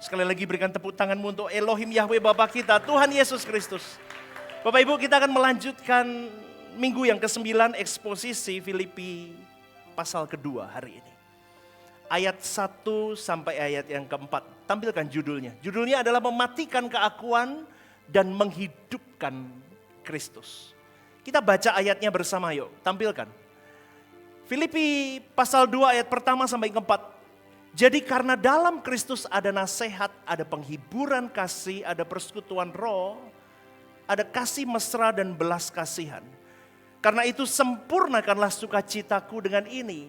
Sekali lagi berikan tepuk tanganmu untuk Elohim Yahweh Bapa kita, Tuhan Yesus Kristus. Bapak Ibu, kita akan melanjutkan minggu yang ke-9 eksposisi Filipi pasal kedua hari ini. Ayat 1 sampai ayat yang keempat. Tampilkan judulnya. Judulnya adalah mematikan keakuan dan menghidupkan Kristus. Kita baca ayatnya bersama yuk, tampilkan. Filipi pasal 2 ayat pertama sampai keempat. Jadi karena dalam Kristus ada nasihat, ada penghiburan kasih, ada persekutuan roh, ada kasih mesra dan belas kasihan. Karena itu sempurnakanlah sukacitaku dengan ini.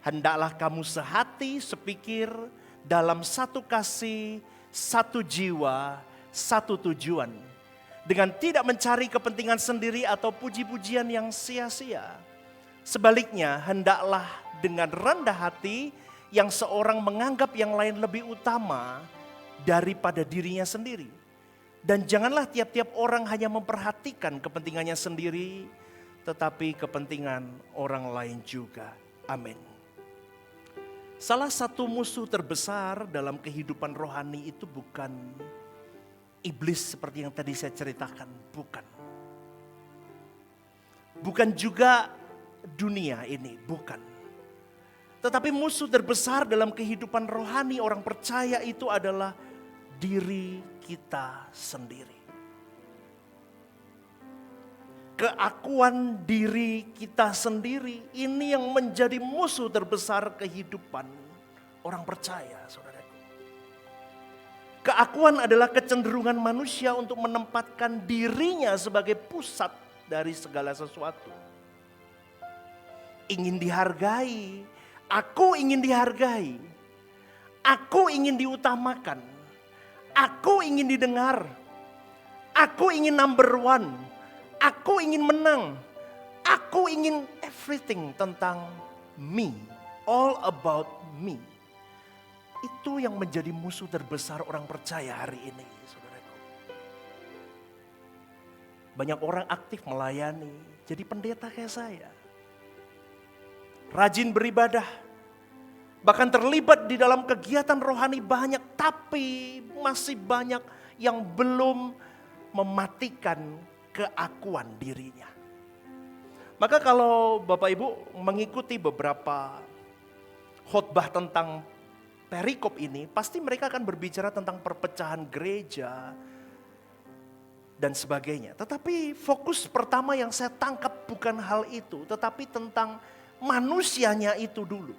Hendaklah kamu sehati, sepikir, dalam satu kasih, satu jiwa, satu tujuan. Dengan tidak mencari kepentingan sendiri atau puji-pujian yang sia-sia. Sebaliknya, hendaklah dengan rendah hati yang seorang menganggap yang lain lebih utama daripada dirinya sendiri. Dan janganlah tiap-tiap orang hanya memperhatikan kepentingannya sendiri, tetapi kepentingan orang lain juga. Amin. Salah satu musuh terbesar dalam kehidupan rohani itu bukan iblis seperti yang tadi saya ceritakan, bukan. Bukan juga dunia ini, bukan. Tetapi musuh terbesar dalam kehidupan rohani orang percaya itu adalah diri kita sendiri. Keakuan diri kita sendiri ini yang menjadi musuh terbesar kehidupan orang percaya, saudaraku. Keakuan adalah kecenderungan manusia untuk menempatkan dirinya sebagai pusat dari segala sesuatu. Ingin dihargai, aku ingin dihargai, aku ingin diutamakan, aku ingin didengar, aku ingin number one, aku ingin menang, aku ingin everything tentang me, all about me. Itu yang menjadi musuh terbesar orang percaya hari ini, saudaraku. Banyak orang aktif melayani, jadi pendeta kayak saya. Rajin beribadah, bahkan terlibat di dalam kegiatan rohani banyak, tapi masih banyak yang belum mematikan keakuan dirinya. Maka kalau Bapak Ibu mengikuti beberapa khotbah tentang perikop ini, pasti mereka akan berbicara tentang perpecahan gereja dan sebagainya. Tetapi fokus pertama yang saya tangkap bukan hal itu, tetapi tentang manusianya itu dulu.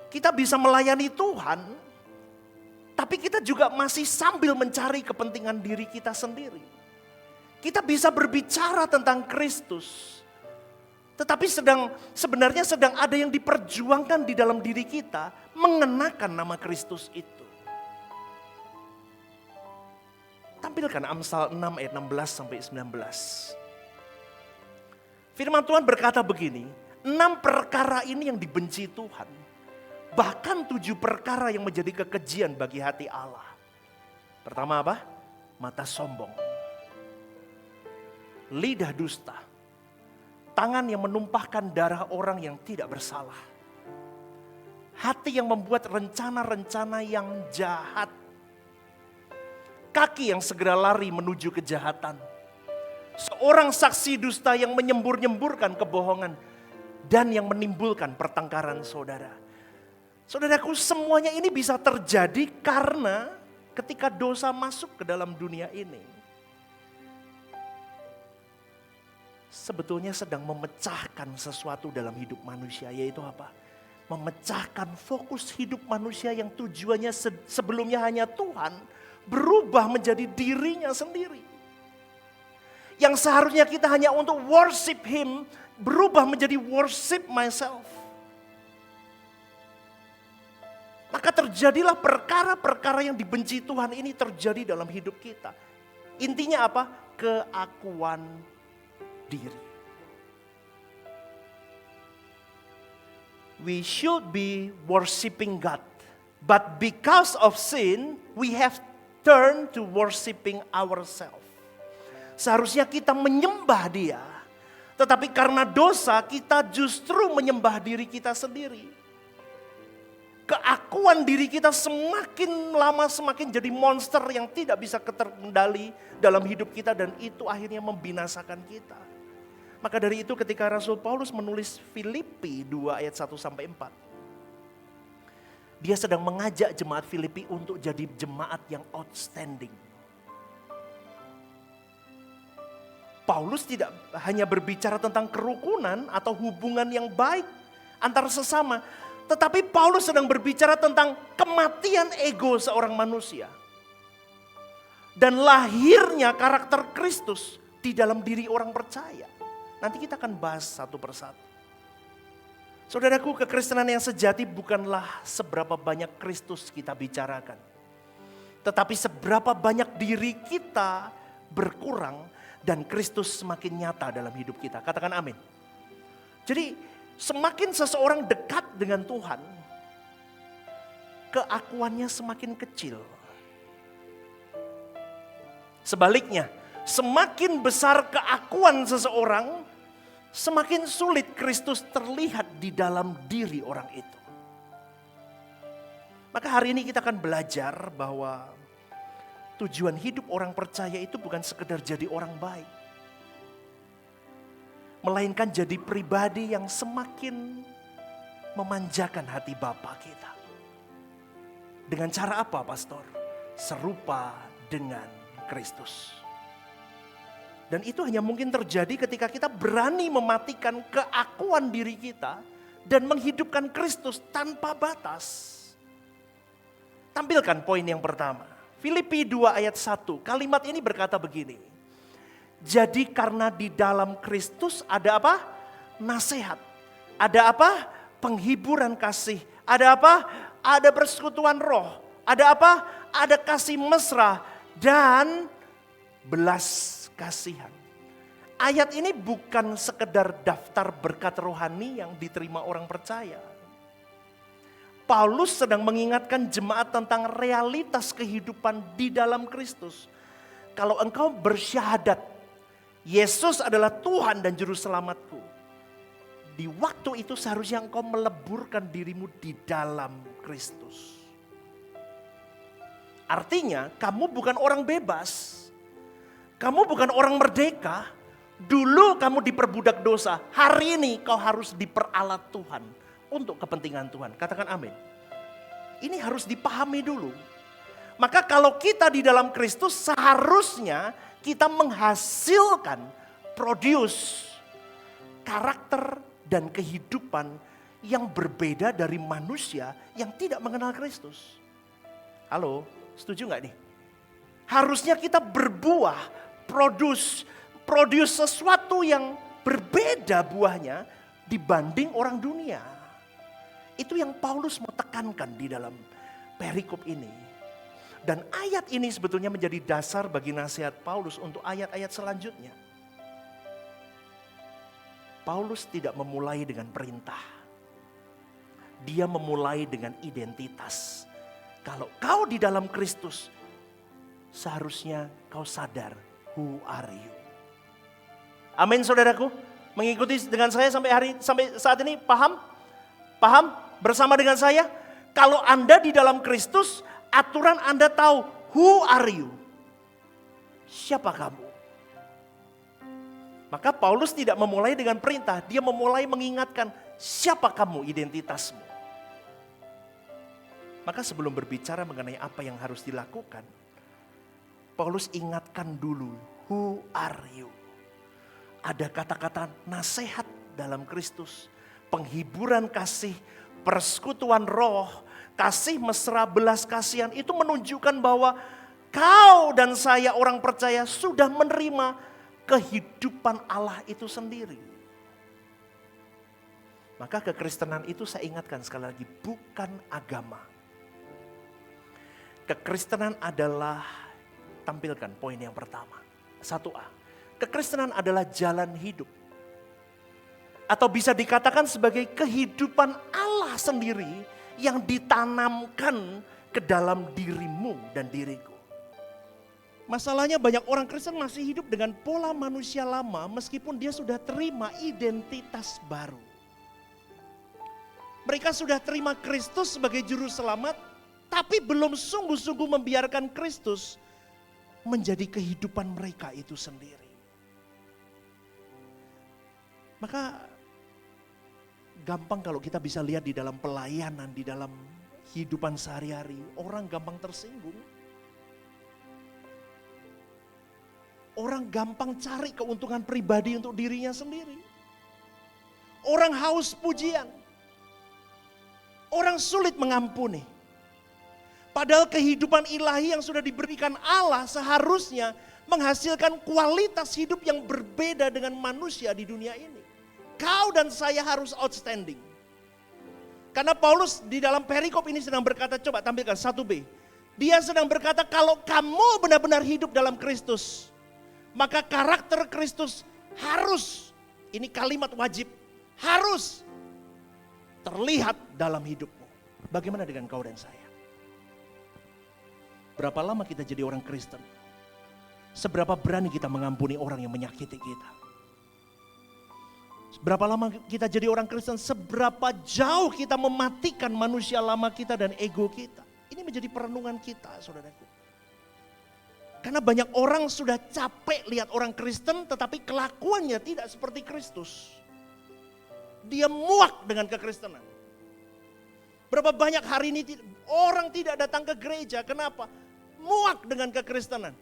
Kita bisa melayani Tuhan, tapi kita juga masih sambil mencari kepentingan diri kita sendiri. Kita bisa berbicara tentang Kristus, tetapi sebenarnya sedang ada yang diperjuangkan di dalam diri kita, mengenakan nama Kristus itu. Tampilkan Amsal 6 ayat 16 sampai 19. Firman Tuhan berkata begini, 6 perkara ini yang dibenci Tuhan. Bahkan 7 perkara yang menjadi kekejian bagi hati Allah. Pertama apa? Mata sombong. Lidah dusta. Tangan yang menumpahkan darah orang yang tidak bersalah. Hati yang membuat rencana-rencana yang jahat. Kaki yang segera lari menuju kejahatan. Seorang saksi dusta yang menyembur-nyemburkan kebohongan dan yang menimbulkan pertengkaran saudara. Saudaraku, semuanya ini bisa terjadi karena ketika dosa masuk ke dalam dunia ini, sebetulnya sedang memecahkan sesuatu dalam hidup manusia, yaitu apa? Memecahkan fokus hidup manusia yang tujuannya sebelumnya hanya Tuhan, berubah menjadi dirinya sendiri. Yang seharusnya kita hanya untuk worship Him, berubah menjadi worship myself. Maka terjadilah perkara-perkara yang dibenci Tuhan ini terjadi dalam hidup kita. Intinya apa? Keakuan diri. We should be worshiping God. But because of sin, we have turned to worshiping ourselves. Seharusnya kita menyembah Dia. Tetapi karena dosa kita justru menyembah diri kita sendiri. Keakuan keakuan diri kita semakin lama semakin jadi monster yang tidak bisa terkendali dalam hidup kita dan itu akhirnya membinasakan kita. Maka dari itu ketika Rasul Paulus menulis Filipi 2 ayat 1 sampai 4. Dia sedang mengajak jemaat Filipi untuk jadi jemaat yang outstanding. Paulus tidak hanya berbicara tentang kerukunan atau hubungan yang baik antar sesama. Tetapi Paulus sedang berbicara tentang kematian ego seorang manusia. Dan lahirnya karakter Kristus di dalam diri orang percaya. Nanti kita akan bahas satu persatu. Saudaraku, kekristenan yang sejati bukanlah seberapa banyak Kristus kita bicarakan. Tetapi seberapa banyak diri kita berkurang dan Kristus semakin nyata dalam hidup kita. Katakan amin. Jadi semakin seseorang dekat dengan Tuhan, keakuannya semakin kecil. Sebaliknya, semakin besar keakuan seseorang, semakin sulit Kristus terlihat di dalam diri orang itu. Maka hari ini kita akan belajar bahwa tujuan hidup orang percaya itu bukan sekedar jadi orang baik. Melainkan jadi pribadi yang semakin memanjakan hati Bapa kita. Dengan cara apa, Pastor? Serupa dengan Kristus. Dan itu hanya mungkin terjadi ketika kita berani mematikan keakuan diri kita dan menghidupkan Kristus tanpa batas. Tampilkan poin yang pertama. Filipi 2 ayat 1. Kalimat ini berkata begini. Jadi karena di dalam Kristus ada apa? Nasihat. Ada apa? Penghiburan kasih. Ada apa? Ada persekutuan roh. Ada apa? Ada kasih mesra dan belas kasihan. Ayat ini bukan sekedar daftar berkat rohani yang diterima orang percaya. Paulus sedang mengingatkan jemaat tentang realitas kehidupan di dalam Kristus. Kalau engkau bersyahadat, Yesus adalah Tuhan dan Juru Selamatku. Di waktu itu seharusnya engkau meleburkan dirimu di dalam Kristus. Artinya kamu bukan orang bebas. Kamu bukan orang merdeka. Dulu kamu diperbudak dosa. Hari ini kau harus diperalat Tuhan. Untuk kepentingan Tuhan. Katakan amin. Ini harus dipahami dulu. Maka kalau kita di dalam Kristus seharusnya kita menghasilkan, produce karakter dan kehidupan yang berbeda dari manusia yang tidak mengenal Kristus. Halo, setuju gak nih? Harusnya kita berbuah, produce sesuatu yang berbeda buahnya dibanding orang dunia. Itu yang Paulus mau tekankan di dalam perikop ini. Dan ayat ini sebetulnya menjadi dasar bagi nasihat Paulus untuk ayat-ayat selanjutnya. Paulus tidak memulai dengan perintah. Dia memulai dengan identitas. Kalau kau di dalam Kristus, seharusnya kau sadar who are you. Amin saudaraku. Mengikuti dengan saya sampai saat ini paham? Paham bersama dengan saya? Kalau Anda di dalam Kristus, aturan Anda tahu, who are you? Siapa kamu? Maka Paulus tidak memulai dengan perintah, dia memulai mengingatkan siapa kamu, identitasmu. Maka sebelum berbicara mengenai apa yang harus dilakukan, Paulus ingatkan dulu, who are you? Ada kata-kata nasihat dalam Kristus. Penghiburan kasih, persekutuan roh, kasih mesra, belas kasihan itu menunjukkan bahwa kau dan saya orang percaya sudah menerima kehidupan Allah itu sendiri. Maka kekristenan itu saya ingatkan sekali lagi bukan agama. Kekristenan adalah, tampilkan poin yang pertama. 1A, kekristenan adalah jalan hidup. Atau bisa dikatakan sebagai kehidupan Allah sendiri yang ditanamkan ke dalam dirimu dan diriku. Masalahnya banyak orang Kristen masih hidup dengan pola manusia lama meskipun dia sudah terima identitas baru. Mereka sudah terima Kristus sebagai juru selamat, tapi belum sungguh-sungguh membiarkan Kristus menjadi kehidupan mereka itu sendiri. Maka gampang kalau kita bisa lihat di dalam pelayanan, di dalam kehidupan sehari-hari, orang gampang tersinggung. Orang gampang cari keuntungan pribadi untuk dirinya sendiri. Orang haus pujian. Orang sulit mengampuni. Padahal kehidupan ilahi yang sudah diberikan Allah seharusnya menghasilkan kualitas hidup yang berbeda dengan manusia di dunia ini. Kau dan saya harus outstanding. Karena Paulus di dalam perikop ini sedang berkata, coba tampilkan 1B. Dia sedang berkata kalau kamu benar-benar hidup dalam Kristus, maka karakter Kristus harus, ini kalimat wajib, harus terlihat dalam hidupmu. Bagaimana dengan kau dan saya? Berapa lama kita jadi orang Kristen? Seberapa berani kita mengampuni orang yang menyakiti kita? Berapa lama kita jadi orang Kristen? Seberapa jauh kita mematikan manusia lama kita dan ego kita? Ini menjadi perenungan kita, saudaraku. Karena banyak orang sudah capek lihat orang Kristen tetapi kelakuannya tidak seperti Kristus. Dia muak dengan kekristenan. Berapa banyak hari ini orang tidak datang ke gereja, kenapa? Muak dengan kekristenan.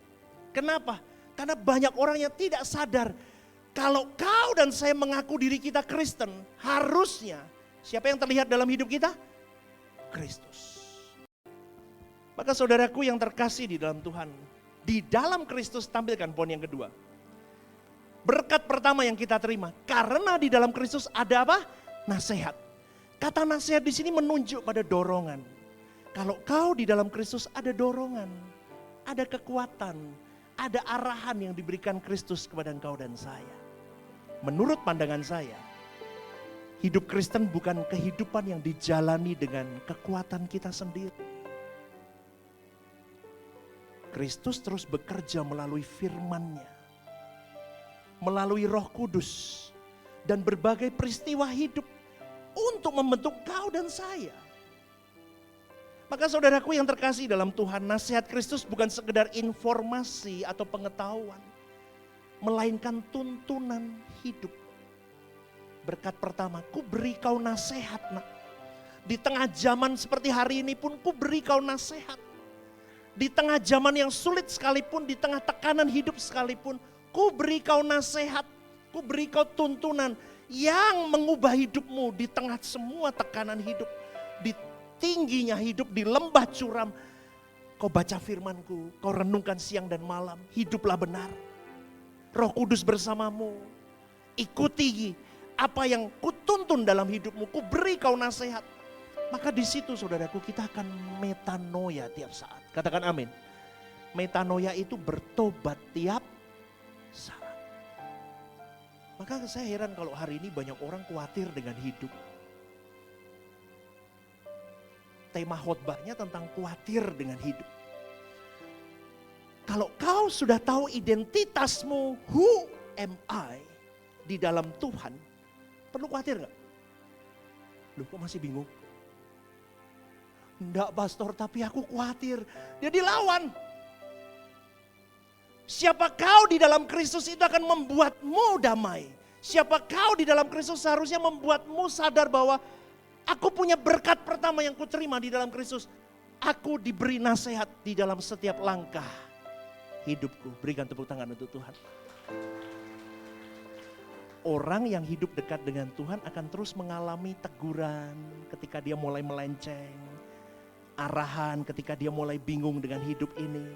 Kenapa? Karena banyak orang yang tidak sadar kalau kau dan saya mengaku diri kita Kristen, harusnya siapa yang terlihat dalam hidup kita? Kristus. Maka saudaraku yang terkasih di dalam Tuhan, di dalam Kristus tampilkan poin yang kedua. Berkat pertama yang kita terima, karena di dalam Kristus ada apa? Nasihat. Kata nasihat di sini menunjuk pada dorongan. Kalau kau di dalam Kristus ada dorongan, ada kekuatan, ada arahan yang diberikan Kristus kepada engkau dan saya. Menurut pandangan saya, hidup Kristen bukan kehidupan yang dijalani dengan kekuatan kita sendiri. Kristus terus bekerja melalui firman-Nya, melalui Roh Kudus, dan berbagai peristiwa hidup untuk membentuk kau dan saya. Maka saudaraku yang terkasih dalam Tuhan, nasihat Kristus bukan sekedar informasi atau pengetahuan, melainkan tuntunan hidup. Berkat pertama, ku beri kau nasihat, nak. Di tengah zaman seperti hari ini pun ku beri kau nasihat. Di tengah zaman yang sulit sekalipun, di tengah tekanan hidup sekalipun, ku beri kau nasihat, ku beri kau tuntunan yang mengubah hidupmu di tengah semua tekanan hidup. Di tingginya hidup, di lembah curam, kau baca firmanku, kau renungkan siang dan malam, hiduplah benar. Roh Kudus bersamamu, ikuti apa yang kutuntun dalam hidupmu, ku beri kau nasihat. Maka di situ saudaraku kita akan metanoia tiap saat. Katakan amin. Metanoia itu bertobat tiap saat. Maka saya heran kalau hari ini banyak orang khawatir dengan hidup. Tema khotbahnya tentang khawatir dengan hidup. Kalau kau sudah tahu identitasmu, who am I di dalam Tuhan, perlu khawatir gak? Loh kok masih bingung? Enggak pastor, tapi aku khawatir. Dia dilawan. Siapa kau di dalam Kristus itu akan membuatmu damai. Siapa kau di dalam Kristus seharusnya membuatmu sadar bahwa aku punya berkat pertama yang kuterima di dalam Kristus. Aku diberi nasihat di dalam setiap langkah hidupku. Berikan tepuk tangan untuk Tuhan. Orang yang hidup dekat dengan Tuhan akan terus mengalami teguran ketika dia mulai melenceng. Arahan ketika dia mulai bingung dengan hidup ini.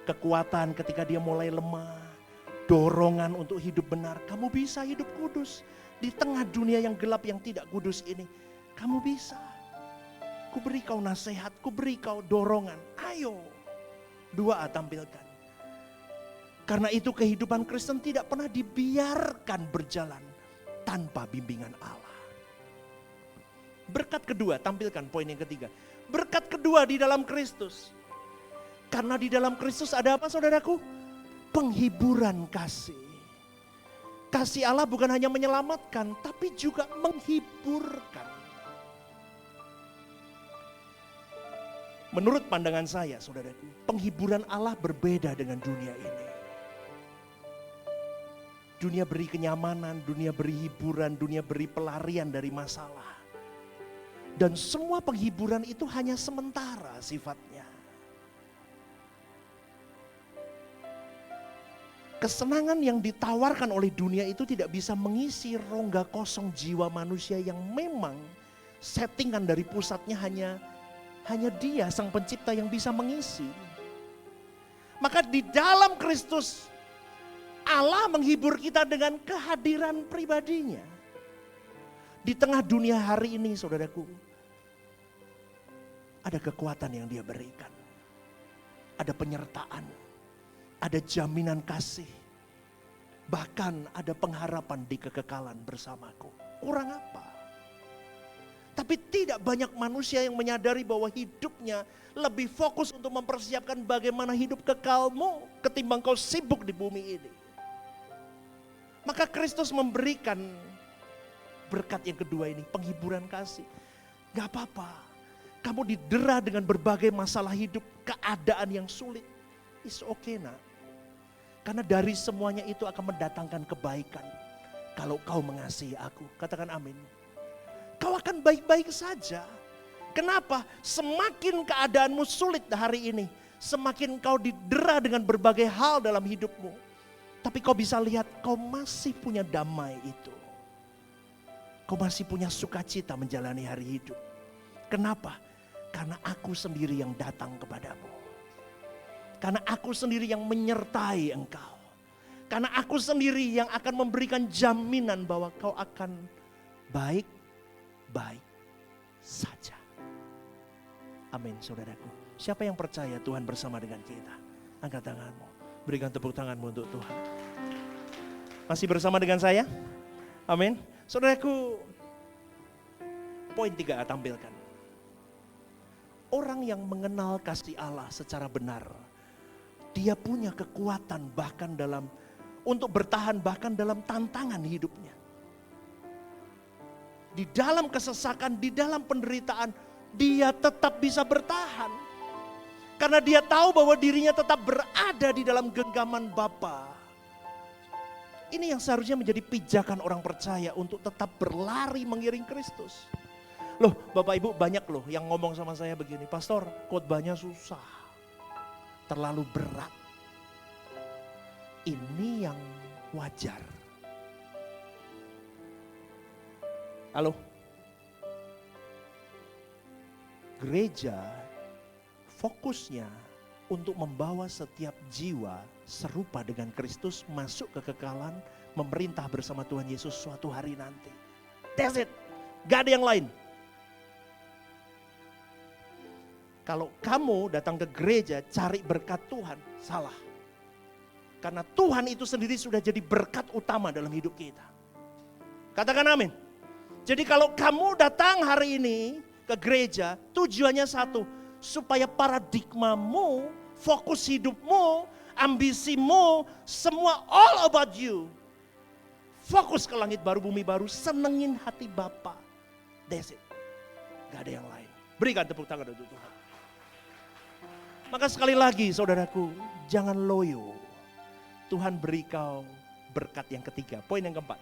Kekuatan ketika dia mulai lemah. Dorongan untuk hidup benar. Kamu bisa hidup kudus. Di tengah dunia yang gelap yang tidak kudus ini. Kamu bisa. Ku beri kau nasihat, ku beri kau dorongan. Ayo. 2A tampilkan. Karena itu kehidupan Kristen tidak pernah dibiarkan berjalan tanpa bimbingan Allah. Berkat kedua, tampilkan poin yang ketiga. Berkat kedua di dalam Kristus. Karena di dalam Kristus ada apa saudaraku? Penghiburan kasih. Kasih Allah bukan hanya menyelamatkan, tapi juga menghiburkan. Menurut pandangan saya, saudaraku, penghiburan Allah berbeda dengan dunia ini. Dunia beri kenyamanan, dunia beri hiburan, dunia beri pelarian dari masalah. Dan semua penghiburan itu hanya sementara sifatnya. Kesenangan yang ditawarkan oleh dunia itu tidak bisa mengisi rongga kosong jiwa manusia yang memang settingan dari pusatnya hanya Dia Sang Pencipta yang bisa mengisi. Maka di dalam Kristus Allah menghibur kita dengan kehadiran pribadinya. Di tengah dunia hari ini, saudaraku, ada kekuatan yang Dia berikan. Ada penyertaan, ada jaminan kasih. Bahkan ada pengharapan di kekekalan bersamaku. Kurang apa? Tapi tidak banyak manusia yang menyadari bahwa hidupnya lebih fokus untuk mempersiapkan bagaimana hidup kekalmu ketimbang kau sibuk di bumi ini. Maka Kristus memberikan berkat yang kedua ini, penghiburan kasih. Gak apa-apa, kamu didera dengan berbagai masalah hidup, keadaan yang sulit. It's okay nak. Karena dari semuanya itu akan mendatangkan kebaikan. Kalau kau mengasihi aku, katakan amin. Kau akan baik-baik saja. Kenapa? Semakin keadaanmu sulit hari ini, semakin kau didera dengan berbagai hal dalam hidupmu. Tapi kau bisa lihat kau masih punya damai itu. Kau masih punya sukacita menjalani hari hidup. Kenapa? Karena aku sendiri yang datang kepadamu. Karena aku sendiri yang menyertai engkau. Karena aku sendiri yang akan memberikan jaminan bahwa kau akan baik-baik saja. Amin, saudaraku. Siapa yang percaya Tuhan bersama dengan kita? Angkat tanganmu. Berikan tepuk tanganmu untuk Tuhan. Masih bersama dengan saya? Amin. Saudaraku, poin 3 tampilkan. Orang yang mengenal kasih Allah secara benar, dia punya kekuatan bahkan untuk bertahan bahkan dalam tantangan hidupnya. Di dalam kesesakan, di dalam penderitaan, dia tetap bisa bertahan. Karena dia tahu bahwa dirinya tetap berada di dalam genggaman Bapa. Ini yang seharusnya menjadi pijakan orang percaya untuk tetap berlari mengiring Kristus. Loh, Bapak Ibu banyak loh yang ngomong sama saya begini, Pastor, khotbahnya susah, terlalu berat. Ini yang wajar. Halo? Gereja fokusnya untuk membawa setiap jiwa serupa dengan Kristus masuk ke kekekalan, memerintah bersama Tuhan Yesus suatu hari nanti. That's it. Gak ada yang lain. Kalau kamu datang ke gereja cari berkat Tuhan, salah. Karena Tuhan itu sendiri sudah jadi berkat utama dalam hidup kita. Katakan amin. Jadi kalau kamu datang hari ini ke gereja, tujuannya satu, supaya paradigmamu, fokus hidupmu, ambisimu, semua all about you. Fokus ke langit baru, bumi baru, senengin hati Bapa. That's it. Gak ada yang lain. Berikan tepuk tangan untuk Tuhan. Maka sekali lagi saudaraku, jangan loyo. Tuhan beri kau berkat yang ketiga. Poin yang keempat.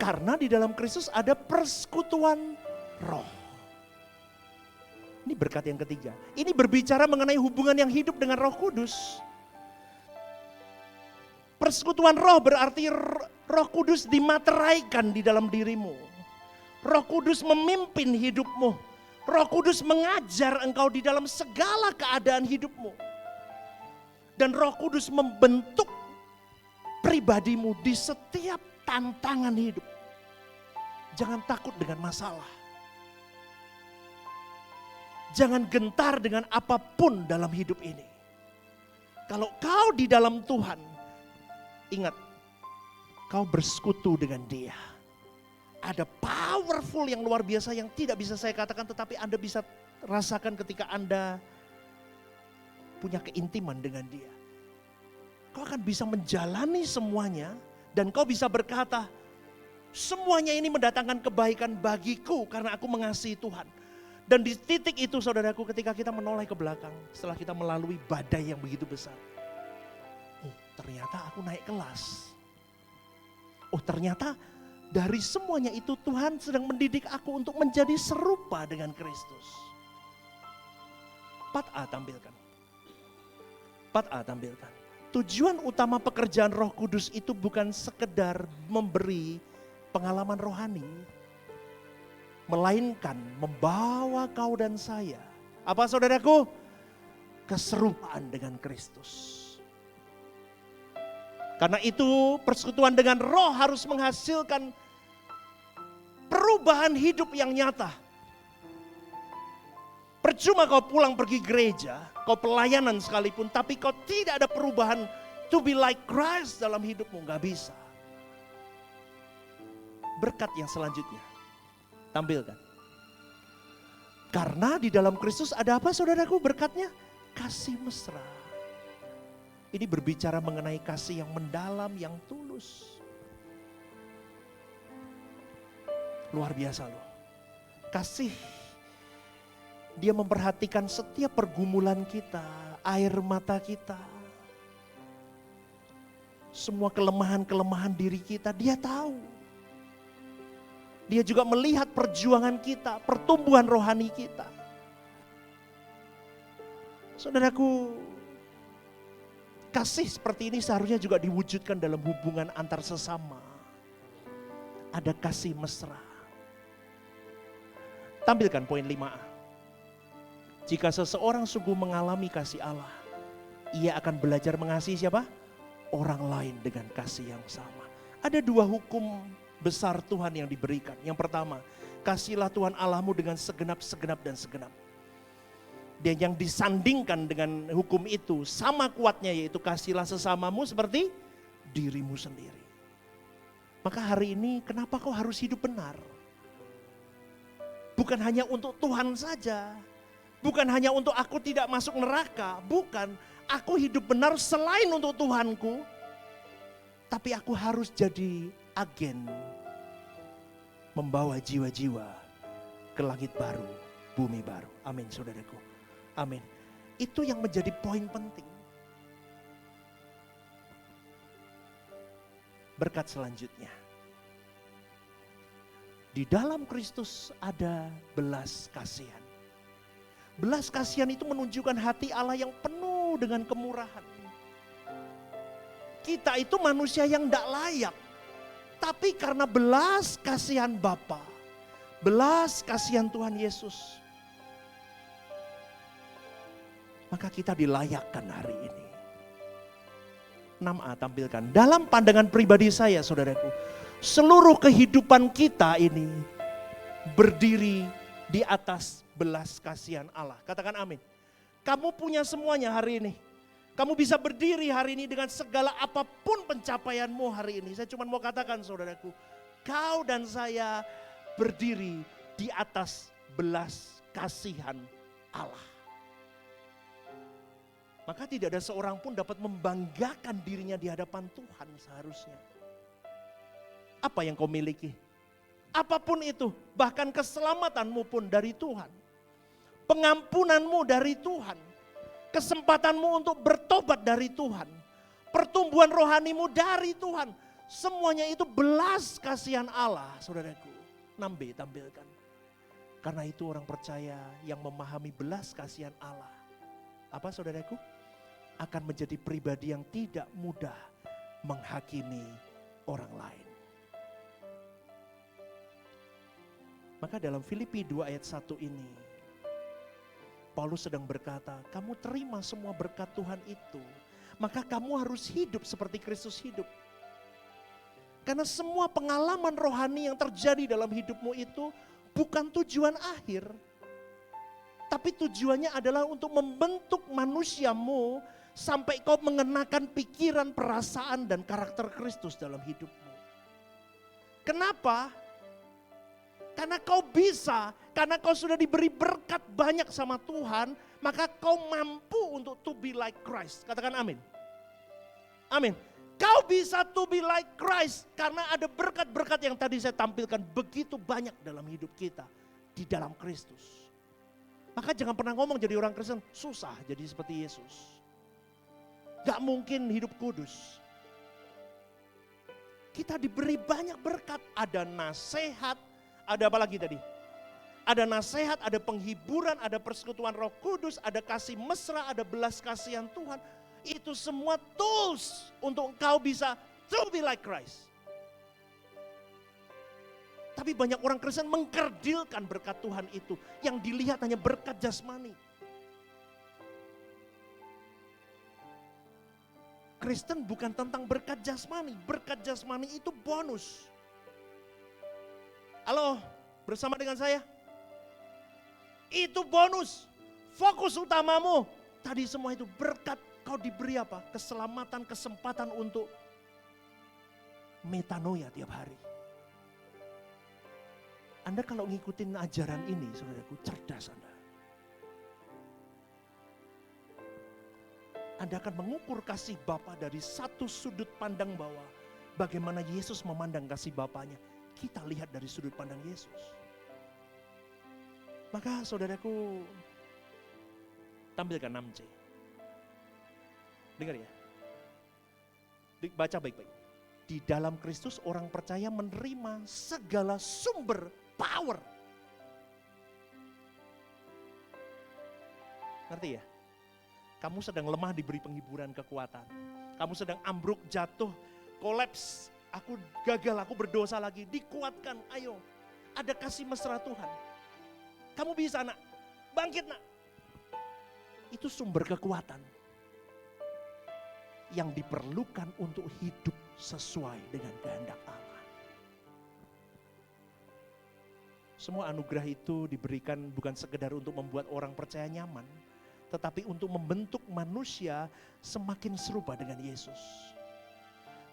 Karena di dalam Kristus ada persekutuan roh. Ini berkat yang ketiga. Ini berbicara mengenai hubungan yang hidup dengan Roh Kudus. Persekutuan roh berarti Roh Kudus dimateraikan di dalam dirimu. Roh Kudus memimpin hidupmu. Roh Kudus mengajar engkau di dalam segala keadaan hidupmu. Dan Roh Kudus membentuk pribadimu di setiap tantangan hidup. Jangan takut dengan masalah. Jangan gentar dengan apapun dalam hidup ini. Kalau kau di dalam Tuhan, ingat, kau bersekutu dengan Dia. Ada powerful yang luar biasa yang tidak bisa saya katakan, tetapi Anda bisa rasakan ketika Anda punya keintiman dengan Dia. Kau akan bisa menjalani semuanya dan kau bisa berkata, semuanya ini mendatangkan kebaikan bagiku karena aku mengasihi Tuhan. Dan di titik itu saudaraku, ketika kita menoleh ke belakang, setelah kita melalui badai yang begitu besar. Oh, ternyata aku naik kelas. Oh, ternyata dari semuanya itu Tuhan sedang mendidik aku untuk menjadi serupa dengan Kristus. 4A tampilkan. 4A tampilkan. Tujuan utama pekerjaan Roh Kudus itu bukan sekedar memberi pengalaman rohani, melainkan membawa kau dan saya. Apa saudaraku? Keserupaan dengan Kristus. Karena itu persekutuan dengan Roh harus menghasilkan perubahan hidup yang nyata. Percuma kau pulang pergi gereja, kau pelayanan sekalipun, tapi kau tidak ada perubahan to be like Christ dalam hidupmu, gak bisa. Berkat yang selanjutnya, tampilkan. Karena di dalam Kristus ada apa saudaraku berkatnya? Kasih mesra. Ini berbicara mengenai kasih yang mendalam, yang tulus. Luar biasa loh. Kasih, dia memperhatikan setiap pergumulan kita, air mata kita. Semua kelemahan-kelemahan diri kita, dia tahu. Dia juga melihat perjuangan kita, pertumbuhan rohani kita. Saudaraku, kasih seperti ini seharusnya juga diwujudkan dalam hubungan antar sesama. Ada kasih mesra. Tampilkan poin 5A. Jika seseorang sungguh mengalami kasih Allah, ia akan belajar mengasihi siapa? Orang lain dengan kasih yang sama. Ada 2 hukum besar Tuhan yang diberikan. Yang pertama, kasihlah Tuhan Allahmu dengan segenap dan segenap. Dan yang disandingkan dengan hukum itu sama kuatnya, yaitu kasihlah sesamamu seperti dirimu sendiri. Maka hari ini kenapa kau harus hidup benar? Bukan hanya untuk Tuhan saja. Bukan hanya untuk aku tidak masuk neraka. Bukan, aku hidup benar selain untuk Tuhanku. Tapi aku harus jadi agen membawa jiwa-jiwa ke langit baru, bumi baru. Amin saudaraku. Amin. Itu yang menjadi poin penting. Berkat selanjutnya. Di dalam Kristus ada belas kasihan. Belas kasihan itu menunjukkan hati Allah yang penuh dengan kemurahan. Kita itu manusia yang tidak layak. Tapi karena belas kasihan Bapa, belas kasihan Tuhan Yesus, maka kita dilayakkan hari ini. 6A tampilkan. Dalam pandangan pribadi saya saudaraku, seluruh kehidupan kita ini berdiri di atas belas kasihan Allah. Katakan amin. Kamu punya semuanya hari ini. Kamu bisa berdiri hari ini dengan segala apapun pencapaianmu hari ini. Saya cuma mau katakan saudaraku, kau dan saya berdiri di atas belas kasihan Allah. Maka tidak ada seorang pun dapat membanggakan dirinya di hadapan Tuhan seharusnya. Apa yang kau miliki? Apapun itu, bahkan keselamatanmu pun dari Tuhan. Pengampunanmu dari Tuhan. Kesempatanmu untuk bertobat dari Tuhan. Pertumbuhan rohanimu dari Tuhan. Semuanya itu belas kasihan Allah, saudaraku. 6B tampilkan. Karena itu orang percaya yang memahami belas kasihan Allah. Apa saudaraku? Akan menjadi pribadi yang tidak mudah menghakimi orang lain. Maka dalam Filipi 2 ayat 1 ini, Paulus sedang berkata, kamu terima semua berkat Tuhan itu, maka kamu harus hidup seperti Kristus hidup. Karena semua pengalaman rohani yang terjadi dalam hidupmu itu bukan tujuan akhir. Tapi tujuannya adalah untuk membentuk manusiamu sampai kau mengenakan pikiran, perasaan, dan karakter Kristus dalam hidupmu. Kenapa? Karena kau bisa, karena kau sudah diberi berkat banyak sama Tuhan, maka kau mampu untuk to be like Christ. Katakan amin. Amin. Kau bisa to be like Christ karena ada berkat-berkat yang tadi saya tampilkan begitu banyak dalam hidup kita di dalam Kristus. Maka jangan pernah ngomong jadi orang Kristen, susah jadi seperti Yesus. Gak mungkin hidup kudus. Kita diberi banyak berkat, ada nasihat, ada apa lagi tadi? Ada nasihat, ada penghiburan, ada persekutuan Roh Kudus, ada kasih mesra, ada belas kasihan Tuhan. Itu semua tools untuk engkau bisa to be like Christ. Tapi banyak orang Kristen mengkerdilkan berkat Tuhan itu. Yang dilihat hanya berkat jasmani. Kristen bukan tentang berkat jasmani. Berkat jasmani itu bonus. Halo, bersama dengan saya? Itu bonus. Fokus utamamu. Tadi semua itu berkat, kau diberi apa? Keselamatan, kesempatan untuk metanoia tiap hari. Anda kalau ngikutin ajaran ini, saudaraku, cerdas Anda. Anda akan mengukur kasih Bapa dari satu sudut pandang bahwa bagaimana Yesus memandang kasih Bapanya. Kita lihat dari sudut pandang Yesus. Maka saudaraku, tampilkan 6C. Dengar ya. Baca baik-baik. Di dalam Kristus orang percaya menerima segala sumber power. Ngerti ya? Kamu sedang lemah diberi penghiburan kekuatan. Kamu sedang ambruk, jatuh, kolaps. Aku gagal, aku berdosa lagi. Dikuatkan, ayo. Ada kasih mesra Tuhan. Kamu bisa nak, bangkit nak. Itu sumber kekuatan. Yang diperlukan untuk hidup sesuai dengan kehendak Allah. Semua anugerah itu diberikan bukan sekedar untuk membuat orang percaya nyaman, tetapi untuk membentuk manusia semakin serupa dengan Yesus.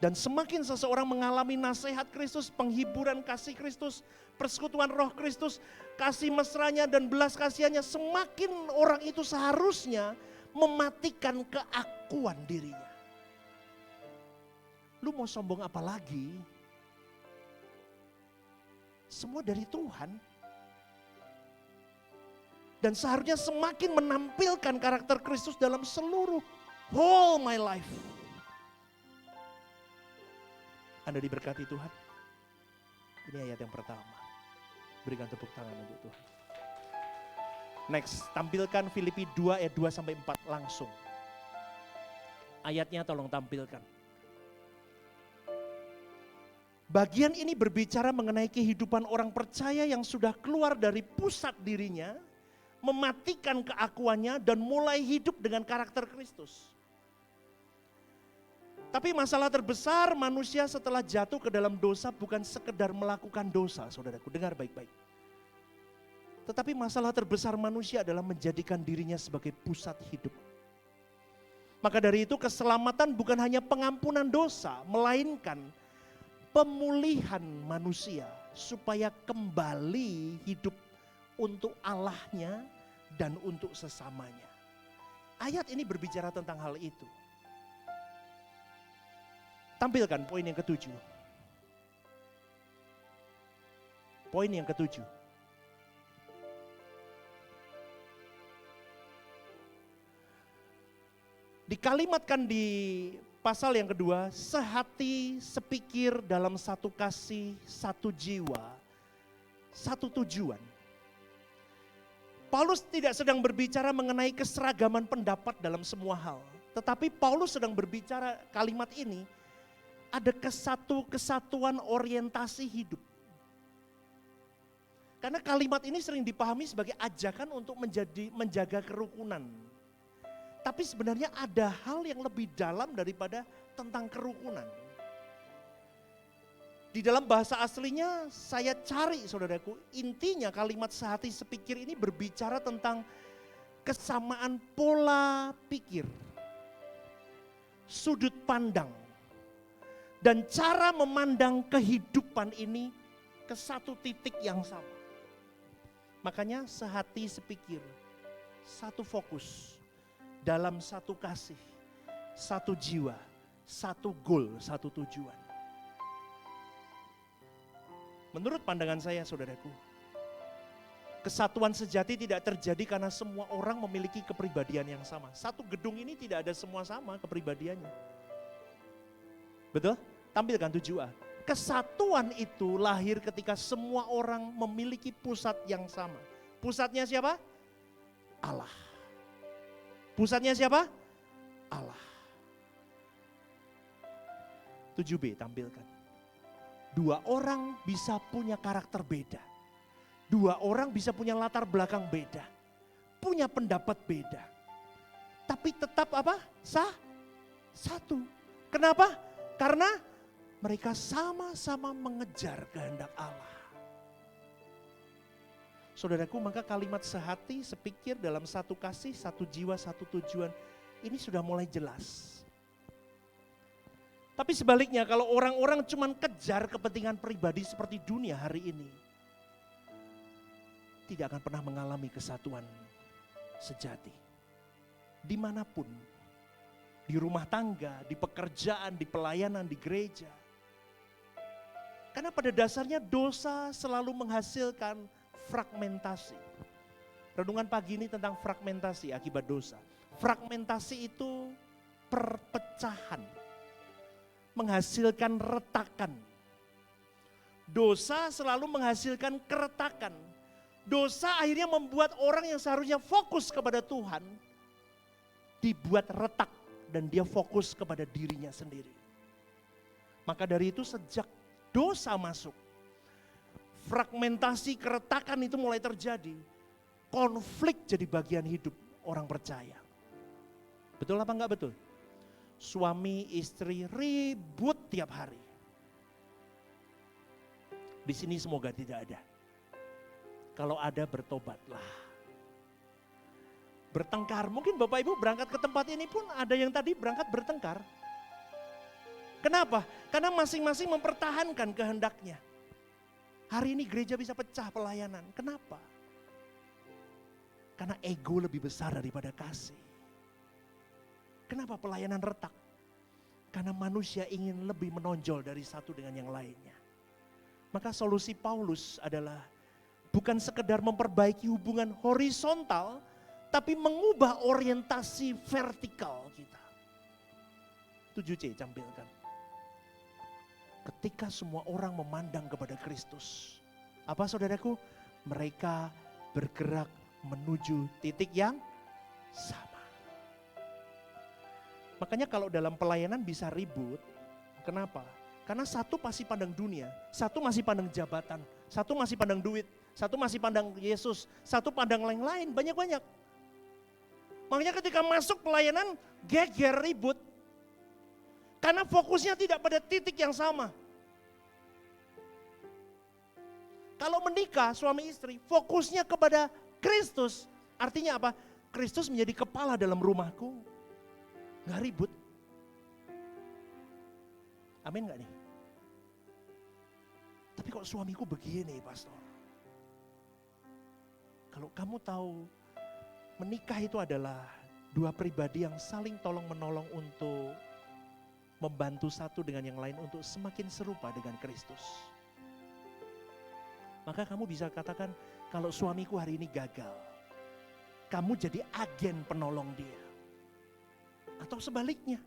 Dan semakin seseorang mengalami nasihat Kristus, penghiburan kasih Kristus, persekutuan Roh Kristus, kasih mesranya dan belas kasihannya, semakin orang itu seharusnya mematikan keakuan dirinya. Lu mau sombong apa lagi? Semua dari Tuhan. Dan seharusnya semakin menampilkan karakter Kristus dalam seluruh whole my life. Anda diberkati Tuhan. Ini ayat yang pertama. Berikan tepuk tangan untuk Tuhan. Next, tampilkan Filipi 2 ayat 2 sampai 4 langsung. Ayatnya tolong tampilkan. Bagian ini berbicara mengenai kehidupan orang percaya yang sudah keluar dari pusat dirinya, mematikan keakuannya dan mulai hidup dengan karakter Kristus. Tapi masalah terbesar manusia setelah jatuh ke dalam dosa bukan sekedar melakukan dosa, saudaraku, dengar baik-baik. Tetapi masalah terbesar manusia adalah menjadikan dirinya sebagai pusat hidup. Maka dari itu keselamatan bukan hanya pengampunan dosa, melainkan pemulihan manusia supaya kembali hidup untuk Allahnya dan untuk sesamanya. Ayat ini berbicara tentang hal itu. Tampilkan poin yang ketujuh. Poin yang ketujuh. Dikalimatkan di pasal yang kedua, sehati, sepikir dalam satu kasih, satu jiwa, satu tujuan. Paulus tidak sedang berbicara mengenai keseragaman pendapat dalam semua hal. Tetapi Paulus sedang berbicara kalimat ini, ada kesatuan orientasi hidup. Karena kalimat ini sering dipahami sebagai ajakan untuk menjaga kerukunan. Tapi sebenarnya ada hal yang lebih dalam daripada tentang kerukunan. Di dalam bahasa aslinya saya cari saudaraku, intinya kalimat sehati sepikir ini berbicara tentang kesamaan pola pikir, sudut pandang, dan cara memandang kehidupan ini ke satu titik yang sama. Makanya sehati sepikir, satu fokus, dalam satu kasih, satu jiwa, satu goal, satu tujuan. Menurut pandangan saya saudaraku, Kesatuan sejati tidak terjadi karena semua orang memiliki kepribadian yang sama. Satu gedung ini tidak ada semua sama kepribadiannya. Betul? Tampilkan 7A. Kesatuan itu lahir ketika semua orang memiliki pusat yang sama. Pusatnya siapa? Allah. Pusatnya siapa? Allah. 7B tampilkan. 2 orang bisa punya karakter beda. 2 orang bisa punya latar belakang beda. Punya pendapat beda. Tapi tetap apa? Satu. Kenapa? Karena mereka sama-sama mengejar kehendak Allah. Saudaraku, maka kalimat sehati, sepikir dalam satu kasih, satu jiwa, satu tujuan. Ini sudah mulai jelas. Tapi sebaliknya kalau orang-orang cuma kejar kepentingan pribadi seperti dunia hari ini, tidak akan pernah mengalami kesatuan sejati. Dimanapun, di rumah tangga, di pekerjaan, di pelayanan, di gereja. Karena pada dasarnya dosa selalu menghasilkan fragmentasi. Renungan pagi ini tentang fragmentasi akibat dosa. Fragmentasi itu perpecahan, menghasilkan retakan. Dosa selalu menghasilkan keretakan. Dosa akhirnya membuat orang yang seharusnya fokus kepada Tuhan dibuat retak dan dia fokus kepada dirinya sendiri. Maka dari itu sejak dosa masuk, fragmentasi, keretakan itu mulai terjadi. Konflik jadi bagian hidup orang percaya. Betul apa enggak betul? Suami istri ribut tiap hari. Di sini semoga tidak ada. Kalau ada bertobatlah. Bertengkar, mungkin Bapak Ibu berangkat ke tempat ini pun ada yang tadi berangkat bertengkar. Kenapa? Karena masing-masing mempertahankan kehendaknya. Hari ini gereja bisa pecah pelayanan. Kenapa? Karena ego lebih besar daripada kasih. Kenapa pelayanan retak? Karena manusia ingin lebih menonjol dari satu dengan yang lainnya. Maka solusi Paulus adalah bukan sekedar memperbaiki hubungan horizontal, tapi mengubah orientasi vertikal kita. 7C tampilkan. Ketika semua orang memandang kepada Kristus. Apa saudaraku? Mereka bergerak menuju titik yang sama. Makanya kalau dalam pelayanan bisa ribut. Kenapa? Karena satu pasti pandang dunia, satu masih pandang jabatan, satu masih pandang duit, satu masih pandang Yesus, satu pandang lain-lain, banyak-banyak. Makanya ketika masuk pelayanan, geger ribut. Karena fokusnya tidak pada titik yang sama. Kalau menikah suami istri, fokusnya kepada Kristus. Artinya apa? Kristus menjadi kepala dalam rumahku. Gak ribut. Amin gak nih? Tapi kok suamiku begini pastor? Kalau kamu tahu menikah itu adalah dua pribadi yang saling tolong menolong untuk membantu satu dengan yang lain untuk semakin serupa dengan Kristus. Maka kamu bisa katakan kalau suamiku hari ini gagal, kamu jadi agen penolong dia. Atau sebaliknya.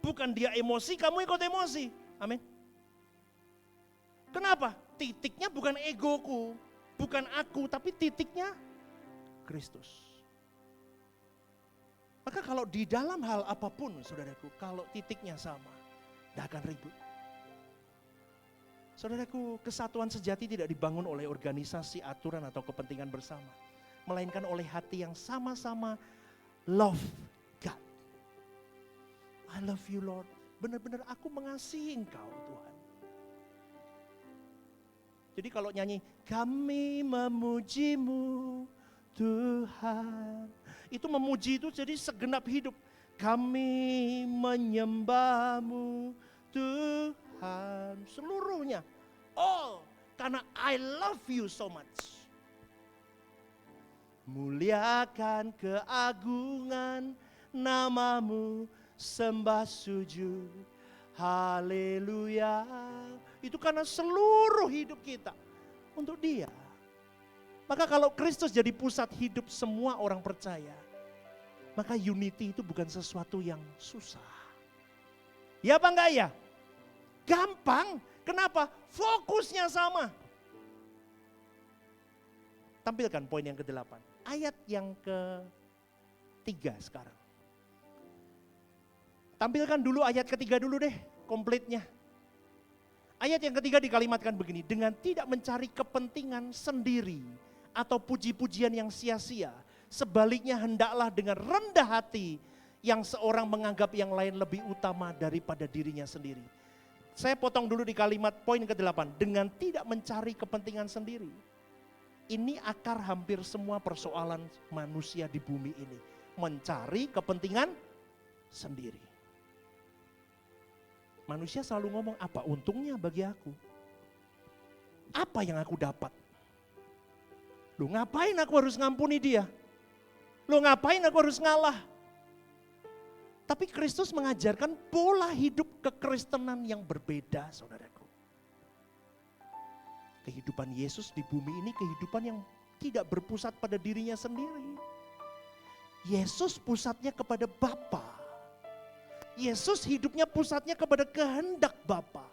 Bukan dia emosi, kamu ikut emosi. Amin. Kenapa? Titiknya bukan egoku, bukan aku, tapi titiknya Kristus. Maka kalau di dalam hal apapun, saudaraku, kalau titiknya sama, tidak akan ribut. Saudaraku, kesatuan sejati tidak dibangun oleh organisasi, aturan, atau kepentingan bersama. Melainkan oleh hati yang sama-sama love God. I love you Lord. Benar-benar aku mengasihi Engkau Tuhan. Jadi kalau nyanyi, kami memujimu Tuhan. Itu memuji itu jadi segenap hidup. Kami menyembahmu Tuhan. Seluruhnya. All. Karena I love you so much. Muliakan keagungan namamu, sembah sujud, haleluya. Itu karena seluruh hidup kita untuk dia. Maka kalau Kristus jadi pusat hidup semua orang percaya, maka unity itu bukan sesuatu yang susah. Ya apa enggak ya? Gampang. Kenapa? Fokusnya sama. Tampilkan poin yang ke-8. Ayat yang ke-3 sekarang. Tampilkan dulu ayat ketiga dulu deh, komplitnya. Ayat yang ketiga dikalimatkan begini, dengan tidak mencari kepentingan sendiri atau puji-pujian yang sia-sia. Sebaliknya hendaklah dengan rendah hati yang seorang menganggap yang lain lebih utama daripada dirinya sendiri. Saya potong dulu di kalimat poin ke-8, dengan tidak mencari kepentingan sendiri. Ini akar hampir semua persoalan manusia di bumi ini. Mencari kepentingan sendiri. Manusia selalu ngomong, apa untungnya bagi aku? Apa yang aku dapat? Loh ngapain aku harus ngampuni dia? Loh ngapain aku harus ngalah? Tapi Kristus mengajarkan pola hidup kekristenan yang berbeda, saudaraku. Kehidupan Yesus di bumi ini kehidupan yang tidak berpusat pada dirinya sendiri. Yesus pusatnya kepada Bapa. Yesus hidupnya pusatnya kepada kehendak Bapa.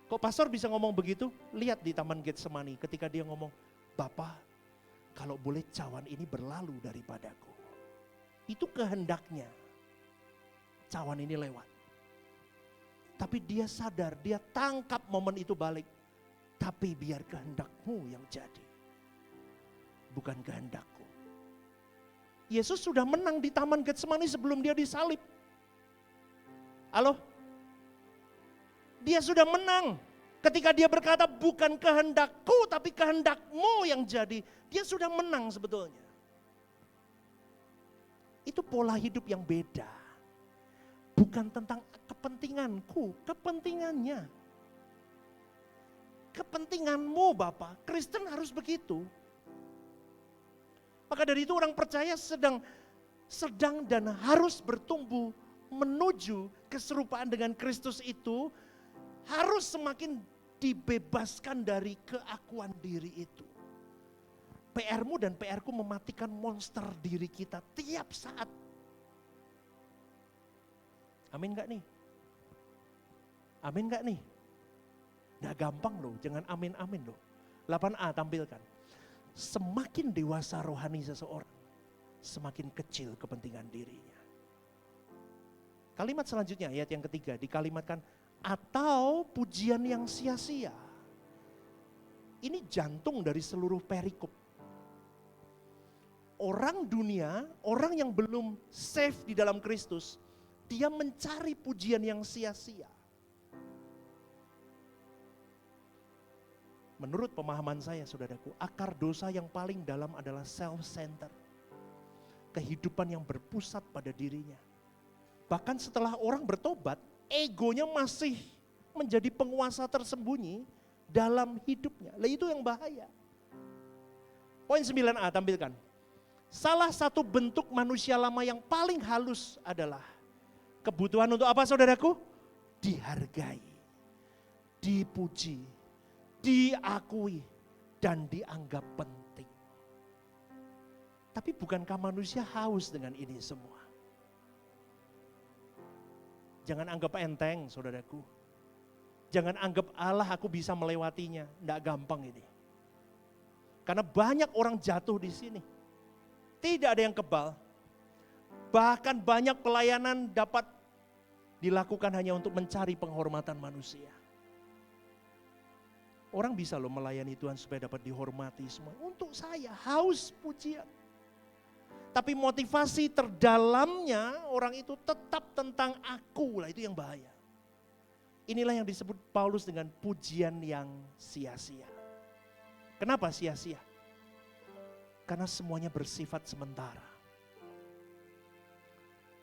Kok pastor bisa ngomong begitu? Lihat di Taman Getsemani ketika dia ngomong, Bapa, kalau boleh cawan ini berlalu daripadaku. Itu kehendaknya. Cawan ini lewat. Tapi dia sadar, dia tangkap momen itu balik. Tapi biar kehendakmu yang jadi. Bukan kehendakku. Yesus sudah menang di Taman Getsemani sebelum dia disalib. Halo? Dia sudah menang. Ketika dia berkata bukan kehendakku tapi kehendakmu yang jadi. Dia sudah menang sebetulnya. Itu pola hidup yang beda. Bukan tentang kepentinganku, kepentingannya. Kepentinganmu Bapak, Kristen harus begitu. Maka dari itu orang percaya sedang dan harus bertumbuh menuju keserupaan dengan Kristus itu harus semakin dibebaskan dari keakuan diri itu. PR-mu dan PR-ku mematikan monster diri kita tiap saat. Amin gak nih? Amin gak nih? Gak gampang loh, jangan amin-amin loh. 8a tampilkan. Semakin dewasa rohani seseorang, semakin kecil kepentingan dirinya. Kalimat selanjutnya, ayat yang ketiga, dikalimatkan, atau pujian yang sia-sia. Ini jantung dari seluruh perikop. Orang dunia, orang yang belum safe di dalam Kristus, dia mencari pujian yang sia-sia. Menurut pemahaman saya, saudaraku, akar dosa yang paling dalam adalah self-center. Kehidupan yang berpusat pada dirinya. Bahkan setelah orang bertobat, egonya masih menjadi penguasa tersembunyi dalam hidupnya. Lah itu yang bahaya. Poin 9a tampilkan. Salah satu bentuk manusia lama yang paling halus adalah kebutuhan untuk apa saudaraku? Dihargai, dipuji, diakui, dan dianggap penting. Tapi bukankah manusia haus dengan ini semua? Jangan anggap enteng saudaraku. Jangan anggap Allah aku bisa melewatinya. Tidak gampang ini. Karena banyak orang jatuh di sini. Tidak ada yang kebal. Bahkan banyak pelayanan dapat dilakukan hanya untuk mencari penghormatan manusia. Orang bisa loh melayani Tuhan supaya dapat dihormati semua. Untuk saya haus pujian. Tapi motivasi terdalamnya orang itu tetap tentang aku. Lah itu yang bahaya. Inilah yang disebut Paulus dengan pujian yang sia-sia. Kenapa sia-sia? Karena semuanya bersifat sementara.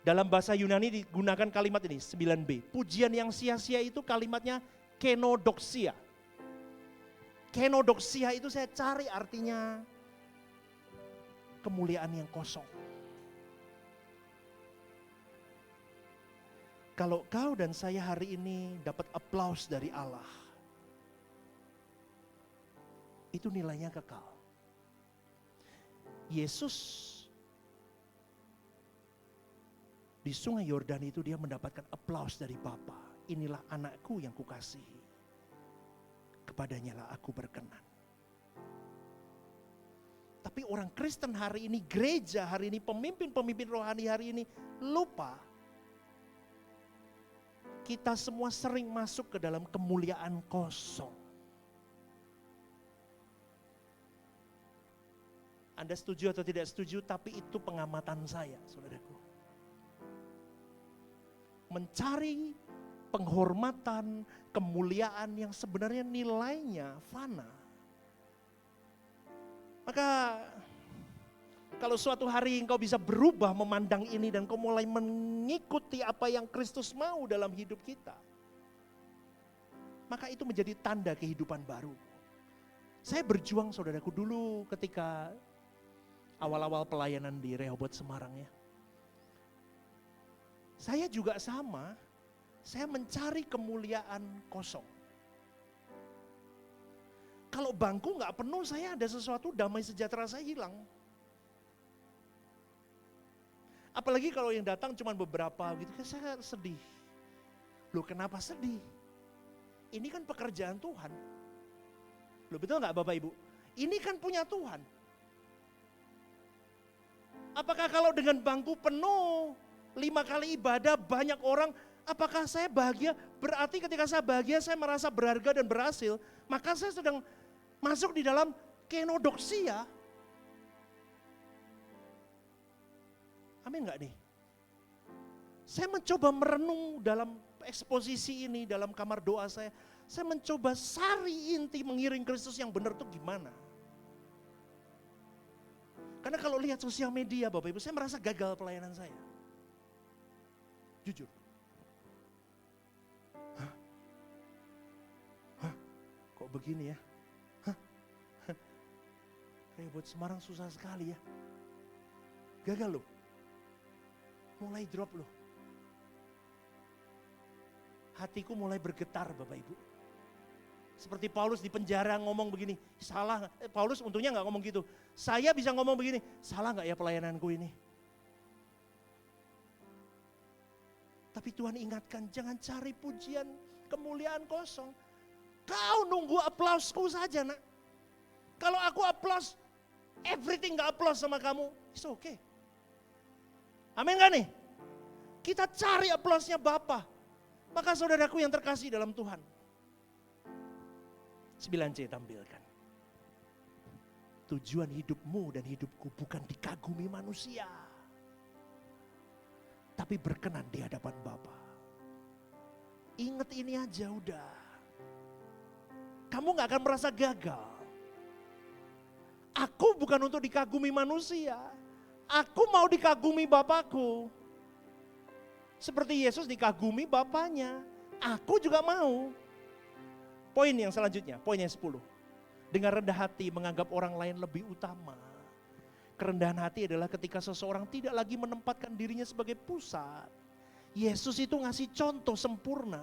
Dalam bahasa Yunani digunakan kalimat ini, 9b. Pujian yang sia-sia itu kalimatnya kenodoxia. Kenodoxia itu saya cari artinya kemuliaan yang kosong. Kalau kau dan saya hari ini dapat aplaus dari Allah, itu nilainya kekal. Yesus di sungai Yordan itu dia mendapatkan aplaus dari Bapa. Inilah anakku yang kukasihi. Kepadanya lah aku berkenan. Tapi orang Kristen hari ini, gereja hari ini, pemimpin-pemimpin rohani hari ini lupa. Kita semua sering masuk ke dalam kemuliaan kosong. Anda setuju atau tidak setuju, tapi itu pengamatan saya, saudaraku. Mencari penghormatan, kemuliaan yang sebenarnya nilainya fana. Maka kalau suatu hari engkau bisa berubah memandang ini dan kau mulai mengikuti apa yang Kristus mau dalam hidup kita, maka itu menjadi tanda kehidupan baru. Saya berjuang, saudaraku, dulu ketika awal-awal pelayanan di Rehoboth Semarang ya. Saya juga sama, saya mencari kemuliaan kosong. Kalau bangku gak penuh, saya ada sesuatu, damai sejahtera saya hilang. Apalagi kalau yang datang cuma beberapa gitu, saya sedih. Loh, kenapa sedih? Ini kan pekerjaan Tuhan. Loh, betul gak Bapak Ibu? Ini kan punya Tuhan. Apakah kalau dengan bangku penuh, 5 kali ibadah, banyak orang, apakah saya bahagia? Berarti ketika saya bahagia, saya merasa berharga dan berhasil, maka saya sedang masuk di dalam kenodoksia. Amin gak nih? Saya mencoba merenung dalam eksposisi ini, dalam kamar doa saya. Saya mencoba sari inti mengiring Kristus yang benar itu gimana? Karena kalau lihat sosial media Bapak Ibu, saya merasa gagal pelayanan saya. Jujur. Kok begini ya? Rehoboth Semarang susah sekali ya. Gagal loh. Mulai drop loh. Hatiku mulai bergetar Bapak Ibu. Seperti Paulus di penjara ngomong begini, salah. Paulus untungnya gak ngomong gitu. Saya bisa ngomong begini, salah gak ya pelayananku ini? Tapi Tuhan ingatkan, jangan cari pujian, kemuliaan kosong. Kau nunggu aplausku saja nak. Kalau aku aplaus, everything gak aplaus sama kamu, it's okay. Amin gak nih? Kita cari aplausnya Bapa. Maka saudaraku yang terkasih dalam Tuhan. 9C tampilkan. Tujuan hidupmu dan hidupku bukan dikagumi manusia, tapi berkenan di hadapan Bapa. Ingat ini aja udah. Kamu gak akan merasa gagal. Aku bukan untuk dikagumi manusia. Aku mau dikagumi Bapakku. Seperti Yesus dikagumi Bapaknya. Aku juga mau. Poin yang selanjutnya, poin yang 10. Dengan rendah hati menganggap orang lain lebih utama. Kerendahan hati adalah ketika seseorang tidak lagi menempatkan dirinya sebagai pusat. Yesus itu ngasih contoh sempurna.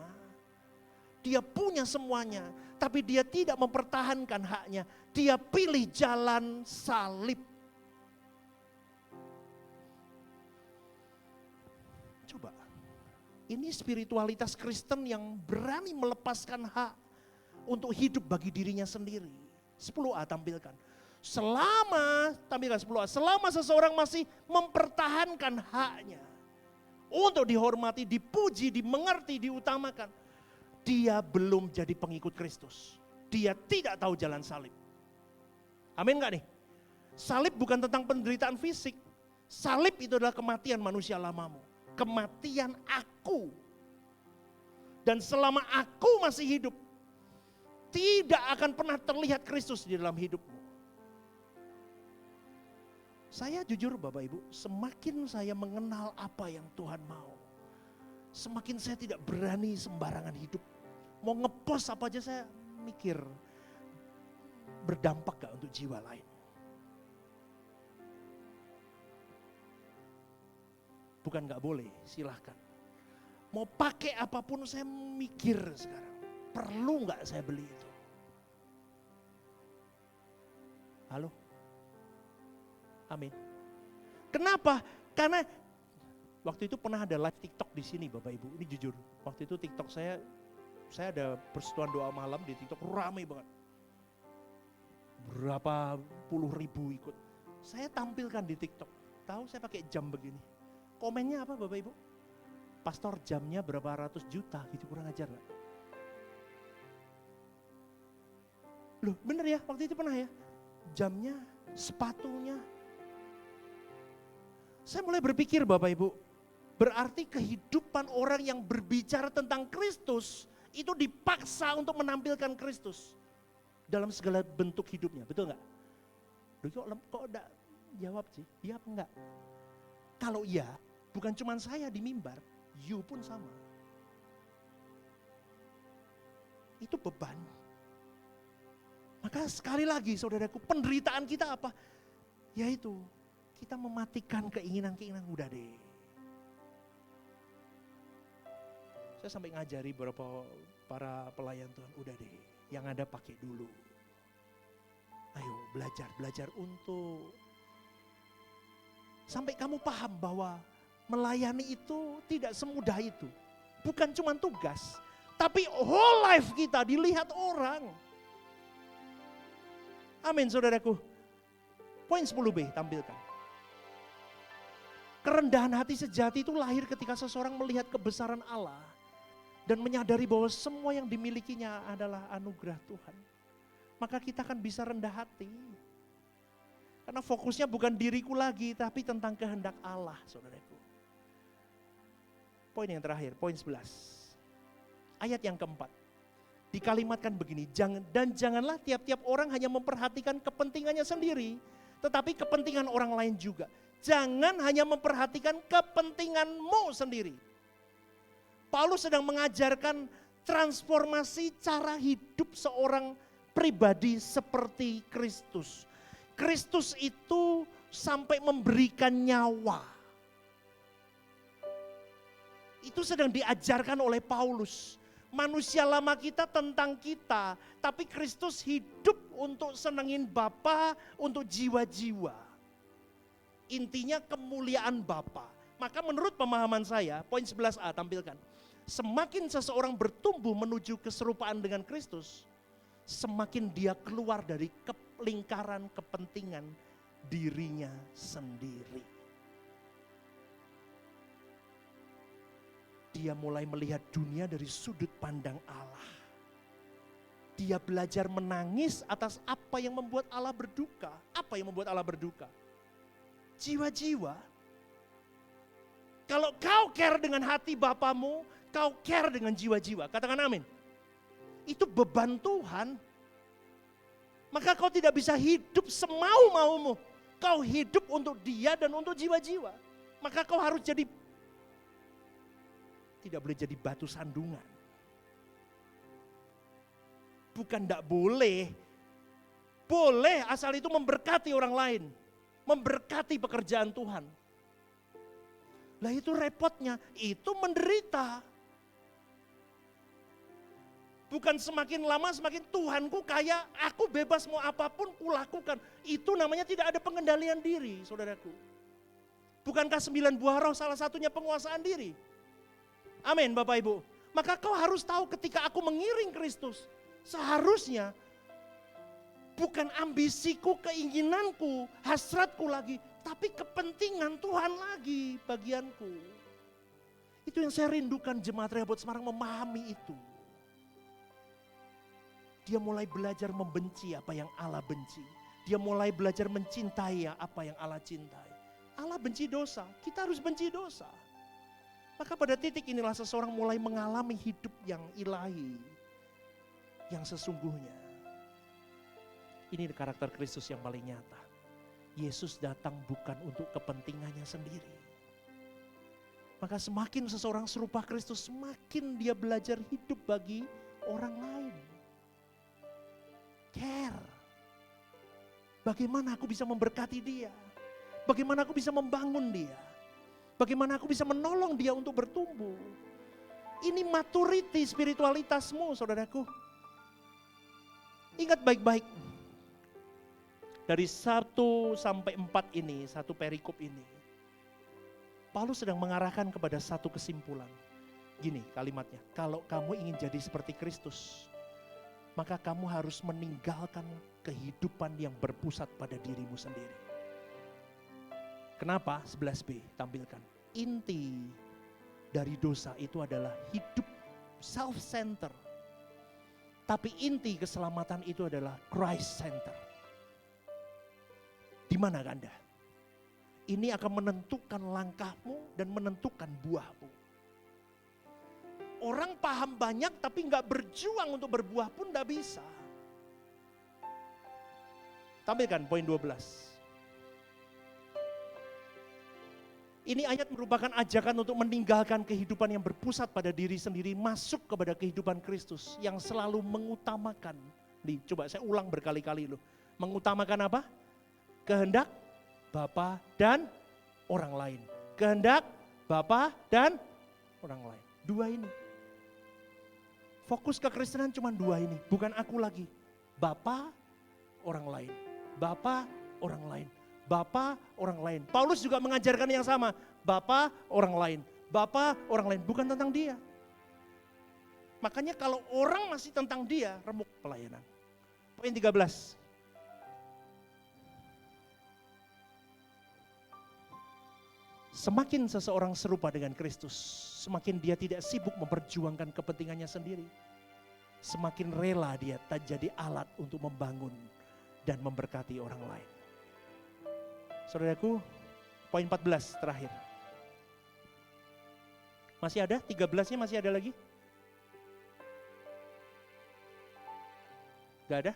Dia punya semuanya, tapi dia tidak mempertahankan haknya. Dia pilih jalan salib. Coba, ini spiritualitas Kristen yang berani melepaskan hak untuk hidup bagi dirinya sendiri. 10A tampilkan. Tampilkan 10A. Selama seseorang masih mempertahankan haknya untuk dihormati, dipuji, dimengerti, diutamakan, dia belum jadi pengikut Kristus. Dia tidak tahu jalan salib. Amin gak nih? Salib bukan tentang penderitaan fisik. Salib itu adalah kematian manusia lamamu. Kematian aku. Dan selama aku masih hidup, tidak akan pernah terlihat Kristus di dalam hidupmu. Saya jujur Bapak Ibu, semakin saya mengenal apa yang Tuhan mau, semakin saya tidak berani sembarangan hidup. Mau ngepost apa aja saya mikir, berdampak gak untuk jiwa lain. Bukan gak boleh, silahkan. Mau pakai apapun saya mikir sekarang. Perlu gak saya beli itu? Halo? Amin. Kenapa? Karena waktu itu pernah ada live TikTok di sini Bapak Ibu. Ini jujur, waktu itu TikTok saya ada persekutuan doa malam di TikTok, ramai banget. Berapa puluh ribu ikut. Saya tampilkan di TikTok. Tahu saya pakai jam begini. Komennya apa Bapak Ibu? Pastor jamnya berapa ratus juta gitu, kurang ajar gak? Loh bener ya, waktu itu pernah ya. Jamnya, sepatunya. Saya mulai berpikir Bapak Ibu, berarti kehidupan orang yang berbicara tentang Kristus itu dipaksa untuk menampilkan Kristus dalam segala bentuk hidupnya, betul nggak? Kok enggak jawab sih? Iya apa enggak? Kalau iya, bukan cuma saya di mimbar, you pun sama. Itu beban. Maka sekali lagi saudaraku, penderitaan kita apa? Yaitu kita mematikan keinginan-keinginan, udah deh. Saya sampai ngajari beberapa para pelayan Tuhan, udah deh, yang ada pakai dulu. Ayo belajar untuk sampai kamu paham bahwa melayani itu tidak semudah itu. Bukan cuma tugas, tapi whole life kita dilihat orang. Amin saudaraku. Poin 10b tampilkan. Kerendahan hati sejati itu lahir ketika seseorang melihat kebesaran Allah dan menyadari bahwa semua yang dimilikinya adalah anugerah Tuhan. Maka kita akan bisa rendah hati. Karena fokusnya bukan diriku lagi, tapi tentang kehendak Allah, saudaraku. Poin yang terakhir, poin 11. Ayat yang keempat. Dikalimatkan begini, dan janganlah tiap-tiap orang hanya memperhatikan kepentingannya sendiri, tetapi kepentingan orang lain juga. Jangan hanya memperhatikan kepentinganmu sendiri. Paulus sedang mengajarkan transformasi cara hidup seorang pribadi seperti Kristus. Kristus itu sampai memberikan nyawa. Itu sedang diajarkan oleh Paulus. Manusia lama kita tentang kita, tapi Kristus hidup untuk senengin Bapa, untuk jiwa-jiwa. Intinya kemuliaan Bapa. Maka menurut pemahaman saya, poin 11a tampilkan. Semakin seseorang bertumbuh menuju keserupaan dengan Kristus, semakin dia keluar dari lingkaran kepentingan dirinya sendiri. Dia mulai melihat dunia dari sudut pandang Allah. Dia belajar menangis atas apa yang membuat Allah berduka. Apa yang membuat Allah berduka? Jiwa-jiwa. Kalau kau care dengan hati Bapamu, kau care dengan jiwa-jiwa. Katakan amin. Itu beban Tuhan. Maka kau tidak bisa hidup semau-maumu. Kau hidup untuk dia dan untuk jiwa-jiwa. Maka kau harus tidak boleh jadi batu sandungan. Bukan tidak boleh. Boleh asal itu memberkati orang lain. Memberkati pekerjaan Tuhan. Lah itu repotnya, itu menderita. Bukan semakin lama semakin Tuhanku kaya, aku bebas mau apapun kulakukan. Itu namanya tidak ada pengendalian diri, saudaraku. Bukankah 9 buah roh salah satunya penguasaan diri? Amin Bapak Ibu. Maka kau harus tahu ketika aku mengiring Kristus, seharusnya bukan ambisiku, keinginanku, hasratku lagi, tapi kepentingan Tuhan lagi bagianku. Itu yang saya rindukan jemaat Rehoboth Semarang memahami itu. Dia mulai belajar membenci apa yang Allah benci. Dia mulai belajar mencintai apa yang Allah cintai. Allah benci dosa, kita harus benci dosa. Maka pada titik inilah seseorang mulai mengalami hidup yang ilahi, yang sesungguhnya. Ini karakter Kristus yang paling nyata. Yesus datang bukan untuk kepentingannya sendiri. Maka semakin seseorang serupa Kristus, semakin dia belajar hidup bagi orang lain. Care. Bagaimana aku bisa memberkati dia? Bagaimana aku bisa membangun dia? Bagaimana aku bisa menolong dia untuk bertumbuh? Ini maturity spiritualitasmu, saudaraku. Ingat baik-baik. dari 1 sampai 4 ini, satu perikop ini, Paulus sedang mengarahkan kepada satu kesimpulan. Gini kalimatnya, kalau kamu ingin jadi seperti Kristus, maka kamu harus meninggalkan kehidupan yang berpusat pada dirimu sendiri. Kenapa? 11b tampilkan. Inti dari dosa itu adalah hidup self-center. Tapi inti keselamatan itu adalah Christ-center. Di mana Anda? Ini akan menentukan langkahmu dan menentukan buahmu. Orang paham banyak tapi nggak berjuang untuk berbuah pun nggak bisa. Tampilkan poin 12. Ini ayat merupakan ajakan untuk meninggalkan kehidupan yang berpusat pada diri sendiri, masuk kepada kehidupan Kristus yang selalu mengutamakan. Coba saya ulang berkali-kali loh. Mengutamakan apa? Kehendak Bapa dan orang lain. Kehendak Bapa dan orang lain. Dua ini. Fokus kekristenan cuma dua ini. Bukan aku lagi. Bapa, orang lain. Bapa, orang lain. Bapa, orang lain. Paulus juga mengajarkan yang sama. Bapa, orang lain. Bapa, orang lain. Bukan tentang dia. Makanya kalau orang masih tentang dia, remuk pelayanan. Poin 13. Semakin seseorang serupa dengan Kristus, semakin dia tidak sibuk memperjuangkan kepentingannya sendiri. Semakin rela dia tak jadi alat untuk membangun dan memberkati orang lain. Saudaraku, poin 14 terakhir. Masih ada? 13-nya masih ada lagi? Gak ada?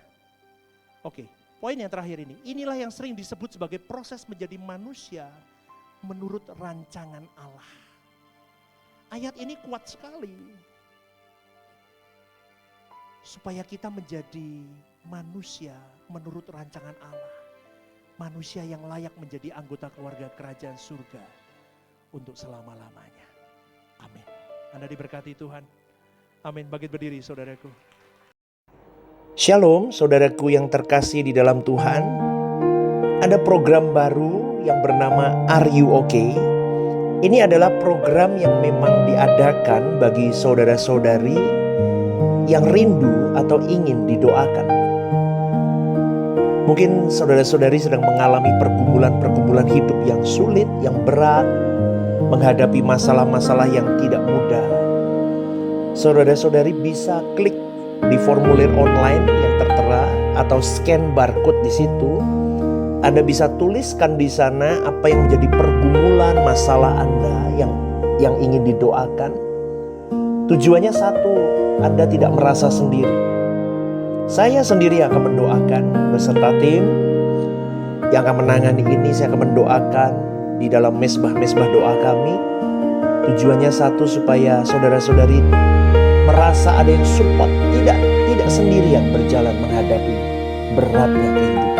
Oke, poin yang terakhir ini. Inilah yang sering disebut sebagai proses menjadi manusia menurut rancangan Allah. Ayat ini kuat sekali. Supaya kita menjadi manusia menurut rancangan Allah. Manusia yang layak menjadi anggota keluarga kerajaan surga untuk selama-lamanya. Amin. Anda diberkati Tuhan. Amin. Bangkit berdiri saudaraku. Shalom saudaraku yang terkasih di dalam Tuhan. Ada program baru yang bernama Are You Okay? Ini adalah program yang memang diadakan bagi saudara-saudari yang rindu atau ingin didoakan. Mungkin saudara-saudari sedang mengalami pergumulan-pergumulan hidup yang sulit, yang berat, menghadapi masalah-masalah yang tidak mudah. Saudara-saudari bisa klik di formulir online yang tertera atau scan barcode di situ. Anda bisa tuliskan di sana apa yang menjadi pergumulan masalah Anda yang ingin didoakan. Tujuannya satu, Anda tidak merasa sendiri. Saya sendiri akan mendoakan beserta tim yang akan menangani ini. Saya akan mendoakan di dalam mesbah-mesbah doa kami. Tujuannya satu, supaya saudara-saudari merasa ada yang support, tidak sendirian berjalan menghadapi beratnya kehidupan ini.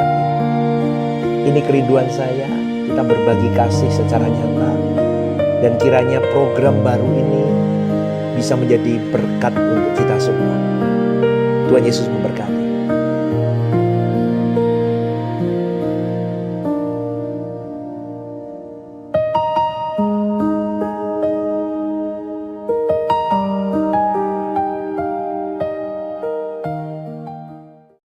Ini kerinduan saya, kita berbagi kasih secara nyata. Dan kiranya program baru ini bisa menjadi berkat untuk kita semua. Tuhan Yesus memberkati.